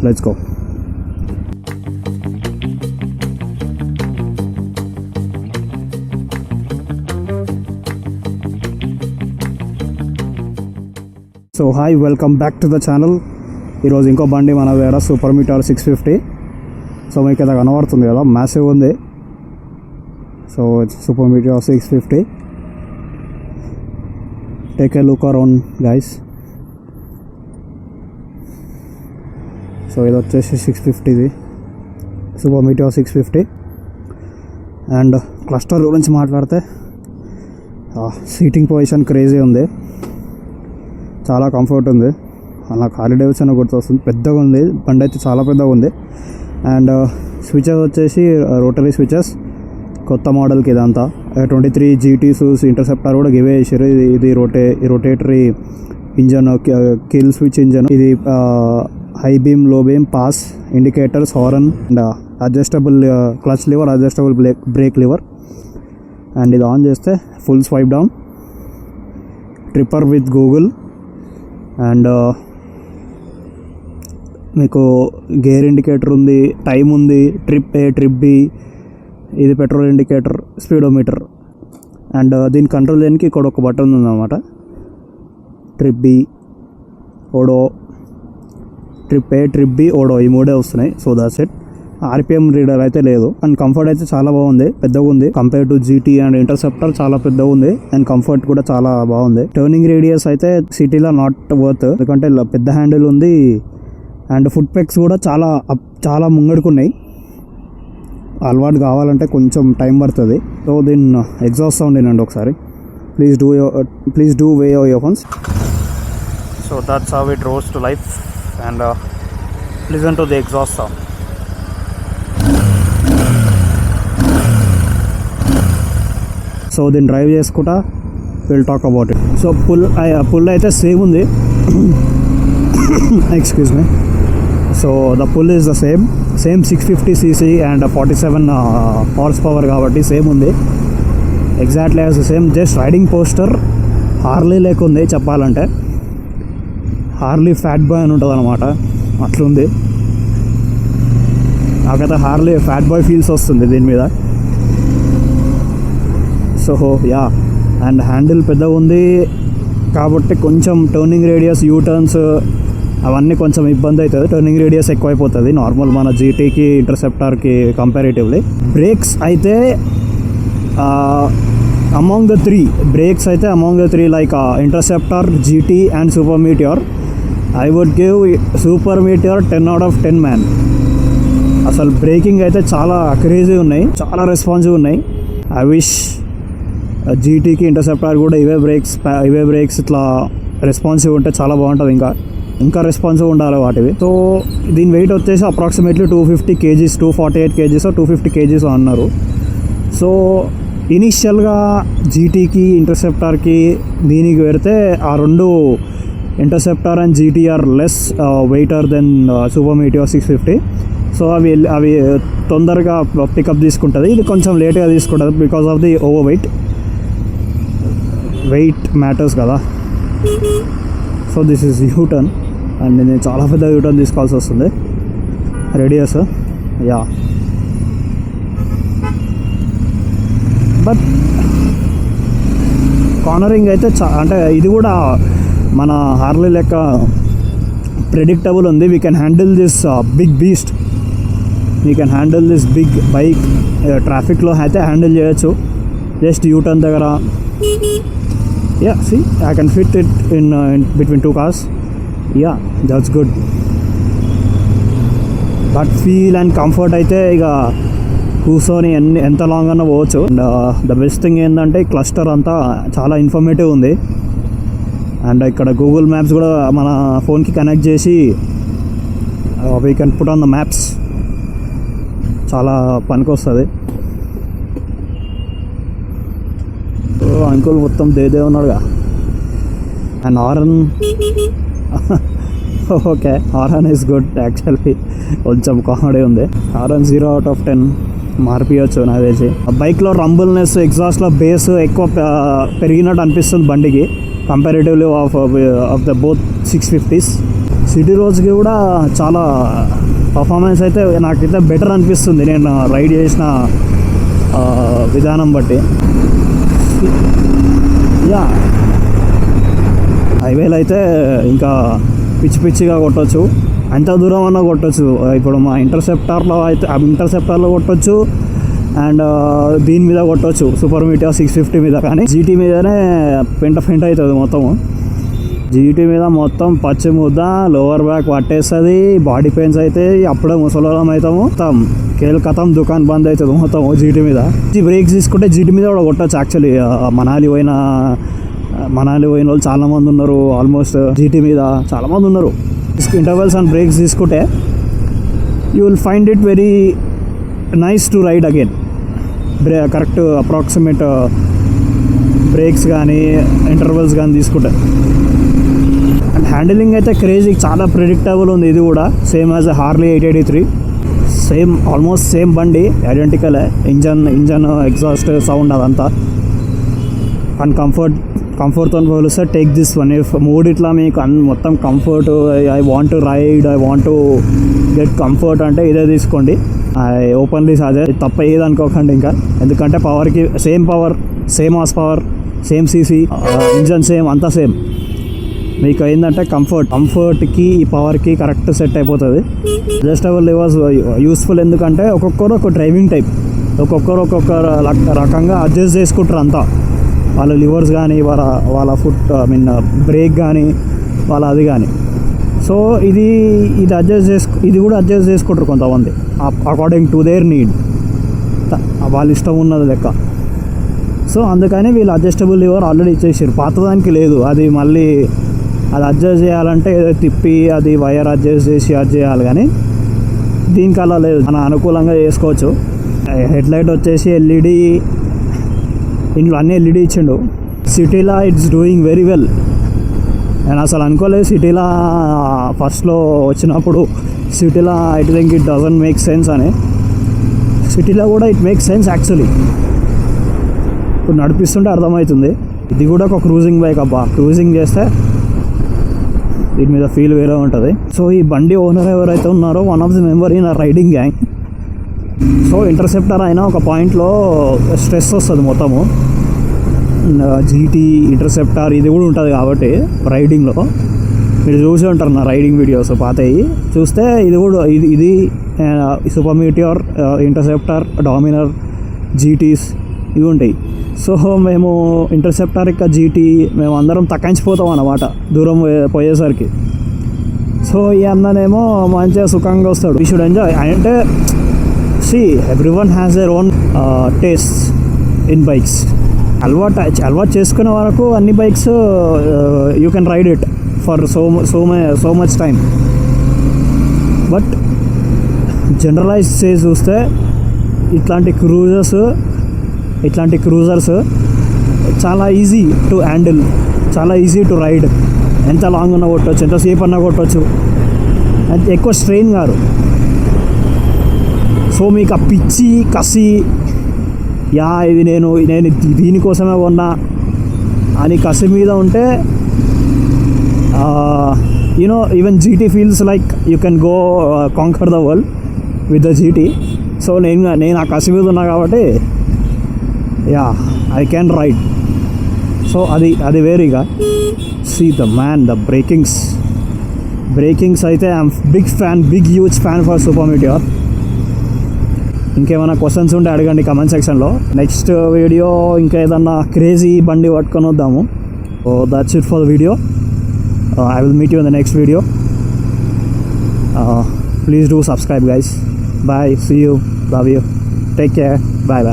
Let's go. So hi, welcome back to the channel. ఈరోజు ఇంకో బండి మన దగ్గర సూపర్ మీటర్ 650. సో మీకు ఇలా కనబడుతుంది కదా, మ్యాసివ్ ఉంది. So Super Meteor 650. Take a look around guys. So ఇది వచ్చేసి 650ది సూపర్ మీటర్ 650. అండ్ క్లస్టర్ గురించి మాట్లాడితే సీటింగ్ పొజిషన్ క్రేజీ ఉంది, చాలా కంఫర్ట్ ఉంది. నాకు హార్లీ డేవిడ్సన్ గుర్తొస్తుంది, పెద్దగా ఉంది బండి అయితే, చాలా పెద్దగా ఉంది. అండ్ స్విచెస్ వచ్చేసి రోటరీ స్విచెస్, కొత్త మోడల్కి ఇదంతా. 23 GTs ఇంటర్సెప్టర్ కూడా గివే చేసారు. ఇది rotatory engine, kill switch engine. ఇది high beam, low beam, pass, indicators, horn and adjustable clutch lever, adjustable brake lever. And ఇది ఆన్ చేస్తే full swipe down, tripper with Google. And మీకు గేర్ ఇండికేటర్ ఉంది, time ఉంది, trip A, trip B, ఇది petrol indicator, speedometer. And దీన్ని control చేయడానికి ఇక్కడ ఒక బటన్ ఉందన్నమాట. Trip B, odo, trip A, trip B, odo, ఈ మూడే వస్తున్నాయి. So that's it. RPM reader అయితే లేదు. అండ్ కంఫర్ట్ అయితే చాలా బాగుంది, పెద్దగా ఉంది compare to GT and interceptor. చాలా పెద్దగా ఉంది అండ్ కంఫర్ట్ కూడా చాలా బాగుంది. టర్నింగ్ రేడియస్ అయితే సిటీలో నాట్ వర్త్, ఎందుకంటే పెద్ద హ్యాండిల్ ఉంది. అండ్ ఫుట్ పెక్స్ కూడా చాలా ముంగడుకున్నాయి. అలవాటు కావాలంటే కొంచెం టైం పడుతుంది. సో దీన్ని ఎగ్జాస్ట్ సౌండ్ వినండి ఒకసారి. Please do wear your earphones. So that's how it rolls to life. And listen to the exhaust sound. So దీన్ని డ్రైవ్ చేసుకుంటా will talk about it. So pull అయితే సేమ్ ఉంది. Excuse me. So the pull is the same 650cc and 47 horse power కాబట్టి same ఉంది, exactly as the same. Just riding posture Harley లేకుంది చెప్పాలంటే. Harley fat bye అని ఉంటుంది అనమాట, అట్లుంది. నాకైతే హార్లీ ఫ్యాట్ బాయ్ ఫీల్స్ వస్తుంది దీని మీద. సో యా, అండ్ హ్యాండిల్ పెద్దగా ఉంది కాబట్టి కొంచెం టర్నింగ్ రేడియస్, యూటర్న్స్ అవన్నీ కొంచెం ఇబ్బంది అవుతుంది. టర్నింగ్ రేడియస్ ఎక్కువైపోతుంది నార్మల్ మన జీటీకి, ఇంటర్సెప్టార్కి కంపారిటివ్లీ. బ్రేక్స్ అయితే among the three like Interceptor, GT and Super Meteor, I would give Super Meteor 10 out of 10 man. అసలు బ్రేకింగ్ అయితే చాలా క్రేజీ ఉన్నాయి, చాలా రెస్పాన్సివ్ ఉన్నాయి. ఐ విష్ జీటీకి, ఇంటర్సెప్టార్ కూడా ఇవే బ్రేక్స్ ఇట్లా రెస్పాన్సివ్ ఉంటే చాలా బాగుంటుంది. ఇంకా రెస్పాన్సివ్ ఉండాలి వాటివి. సో దీని వెయిట్ వచ్చేసి అప్రాక్సిమేట్లీ 250 kgs, 248 kgs 250 kgs అన్నారు. సో ఇనీషియల్గా జీటీకి, ఇంటర్సెప్టార్కి దీనికి పెడితే ఆ రెండు, Interceptor and GT are less weighter than Super Meteor 650. So అవి తొందరగా పికప్ తీసుకుంటుంది. ఇది కొంచెం లేట్గా తీసుకుంటుంది because of the over weight matters కదా. So this is U-turn and నేను చాలా పెద్ద యూటర్న్ తీసుకోవాల్సి వస్తుంది. రేడియస్ యా, బట్ కార్నరింగ్ అయితే అంటే ఇది కూడా మన హార్లీ లెక్క ప్రెడిక్టబుల్ ఉంది. We can handle this big beast, we can handle this big bike. ట్రాఫిక్లో అయితే హ్యాండిల్ చేయొచ్చు. జస్ట్ యూటర్న్ దగ్గర yeah, see, I can fit it in between two cars. Yeah, that's good. But feel and comfort అయితే ఇక కూర్చొని ఎంత long అన్నా పోవచ్చు. అండ్ ద బెస్ట్ థింగ్ ఏంటంటే క్లస్టర్ అంతా చాలా ఇన్ఫర్మేటివ్ ఉంది. అండ్ ఇక్కడ గూగుల్ మ్యాప్స్ కూడా మన ఫోన్కి కనెక్ట్ చేసి we can put on the maps, చాలా పనికి వస్తుంది. అంకుల్ మొత్తం దేదే ఉన్నాడుగా. And horn, okay, horn is good actually, కొంచెం కామెడీ ఉంది. హారన్ 0 out of 10 మార్పియచ్చు నాకు తెలిసి. బైక్లో రంబుల్నెస్, ఎగ్జాస్ట్లో బేస్ ఎక్కువ పెరిగినట్టు అనిపిస్తుంది బండికి comparatively of the both 650s. City రోడ్స్కి కూడా చాలా పర్ఫార్మెన్స్ అయితే నాకైతే బెటర్ అనిపిస్తుంది నేను రైడ్ చేసిన విధానం బట్టి. యా హైవేలో అయితే ఇంకా పిచ్చి పిచ్చిగా కొట్టచ్చు, ఎంత దూరం అన్నా కొట్టచ్చు. ఇప్పుడు మా ఇంటర్సెప్టార్లో అయితే ఇంటర్సెప్టార్లో కొట్టచ్చు అండ్ దీని మీద కొట్టచ్చు సూపర్ మీటియర్ 650 మీద. కానీ జీటీ మీదనే పెంట అవుతుంది మొత్తము. జీటీ మీద మొత్తం పచ్చి ముద్ద, లోవర్ బ్యాక్ పట్టేస్తుంది, బాడీ పెయిన్స్ అయితే అప్పుడే ముసలోళం అవుతాము. మొత్తం కథం దుకాణం బంద్ అవుతుంది మొత్తం జీటీ మీద. బ్రేక్స్ తీసుకుంటే జీటీ మీద కూడా కొట్టచ్చు. యాక్చువల్లీ మనాలి పోయిన వాళ్ళు చాలామంది ఉన్నారు, ఆల్మోస్ట్ జీటీ మీద చాలామంది ఉన్నారు. ఇంటర్వెల్స్ అండ్ బ్రేక్స్ తీసుకుంటే you will find it very nice to ride again. Correct approximate brakes కానీ ఇంటర్వెల్స్ కానీ తీసుకుంటే. అండ్ హ్యాండిలింగ్ అయితే క్రేజీ, చాలా ప్రిడిక్టబుల్ ఉంది. ఇది కూడా same as Harley 883, same almost same బండి, ఐడెంటికలే. ఇంజన్ ఎగ్జాస్ట్ సౌండ్ అదంతా. అండ్ కంఫర్ట్తో పోలిస్తే టేక్ దిస్ వన్. మూడిట్లా మీకు మొత్తం comfort, I want to ride, I want to get comfort అంటే ఇదే తీసుకోండి. ఓపెన్లీ సజెస్ట్, తప్ప ఏది అనుకోకండి ఇంకా. ఎందుకంటే పవర్కి same power, same horse power, same CC, engine same, అంతా సేమ్. మీకు ఏంటంటే కంఫర్ట్కి ఈ పవర్కి కరెక్ట్ సెట్ అయిపోతుంది. అడ్జస్టబుల్ లివర్స్ యూస్ఫుల్ ఎందుకంటే ఒక్కొక్కరు ఒక డ్రైవింగ్ టైప్, ఒక్కొక్కరు ఒక్కొక్క రకంగా అడ్జస్ట్ చేసుకుంటారు అంతా. వాళ్ళ లివర్స్ కానీ, వాళ్ళ ఫుట్ బ్రేక్ కానీ, వాళ్ళ అది కానీ. సో ఇది కూడా అడ్జస్ట్ చేసుకుంటారు కొంతమంది అకార్డింగ్ టు దేర్ నీడ్, వాళ్ళ ఇష్టం ఉన్నది లెక్క. సో అందుకని వీళ్ళు అడ్జస్టబుల్ లివర్ ఆల్రెడీ ఇచ్చేసారు, పాతదానికి లేదు. అది మళ్ళీ అది అడ్జస్ట్ చేయాలంటే ఏదో తిప్పి అది వైర్ అడ్జస్ట్ చేసి అది చేయాలి, కానీ దీనికి అలా లేదు, మన అనుకూలంగా చేసుకోవచ్చు. హెడ్లైట్ వచ్చేసి ఎల్ఈడి, ఇంట్లో అన్నీ ఎల్ఈడి ఇచ్చిండు. సిటీలో ఇట్స్ డూయింగ్ వెరీ వెల్. నేను అసలు అనుకోలేదు సిటీలో ఫస్ట్లో వచ్చినప్పుడు, సిటీలో I think it doesn't make sense అని. సిటీలో కూడా ఇట్ మేక్ సెన్స్ యాక్చువల్లీ. ఇప్పుడు నడిపిస్తుంటే అర్థమవుతుంది. ఇది కూడా ఒక క్రూజింగ్ బైక్ అబ్బా, క్రూజింగ్ చేస్తే దీని మీద ఫీల్ వేరే ఉంటుంది. సో ఈ బండి ఓనర్ ఎవరైతే ఉన్నారో one of the member in riding gang. So interceptor అయినా ఒక పాయింట్లో స్ట్రెస్ వస్తుంది మొత్తము. జీటీ ఇంటర్సెప్టర్ ఇది కూడా ఉంటుంది కాబట్టి రైడింగ్లో మీరు చూసి ఉంటారు నా రైడింగ్ వీడియోస్ పాతవి చూస్తే. ఇది కూడా ఇది సూపర్ మీటియర్, ఇంటర్సెప్టర్, డామినర్, జీటీస్ ఇవి ఉంటాయి. సో మేము ఇంటర్సెప్టర్ ఇంకా జీటీ మేము అందరం తక్కించిపోతాం అన్నమాట దూరం పోయేసరికి. సో ఈ అన్ననేమో మంచిగా సుఖంగా వస్తాడు. We should enjoy. అంటే see everyone has their own taste in bikes. అలవాటు చేసుకునే వరకు అన్ని bikes you can ride it for so much time. But generalize చేసి చూస్తే ఇట్లాంటి క్రూజర్స్ చాలా ఈజీ టు హ్యాండిల్, చాలా ఈజీ టు రైడ్. ఎంత లాంగ్ అన్నా కొట్టవచ్చు, ఎంతసేపు అన్నా కొట్టవచ్చు, ఎక్కువ స్ట్రెయిన్ కాదు. సో మీకు ఆ పిచ్చి కసి, ఇది నేను దీనికోసమే కొన్నా అని కసి మీద ఉంటే even GT feels like you can go conquer the world with the GT. So నేను ఆ కసి మీద ఉన్నా కాబట్టి ఐ క్యాన్ రైడ్. సో అది వేరేగా. సీ ద బ్రేకింగ్స్ అయితే I'm huge fan for super Meteor. ఇంకేమైనా క్వశ్చన్స్ ఉంటే అడగండి కమెంట్ సెక్షన్లో. నెక్స్ట్ వీడియో ఇంకా ఏదన్నా క్రేజీ బండి పట్టుకొని వద్దాము. So that's it for the video. I will meet you in the next video. Please do subscribe guys. Bye. See you. Love you. Take care. Bye.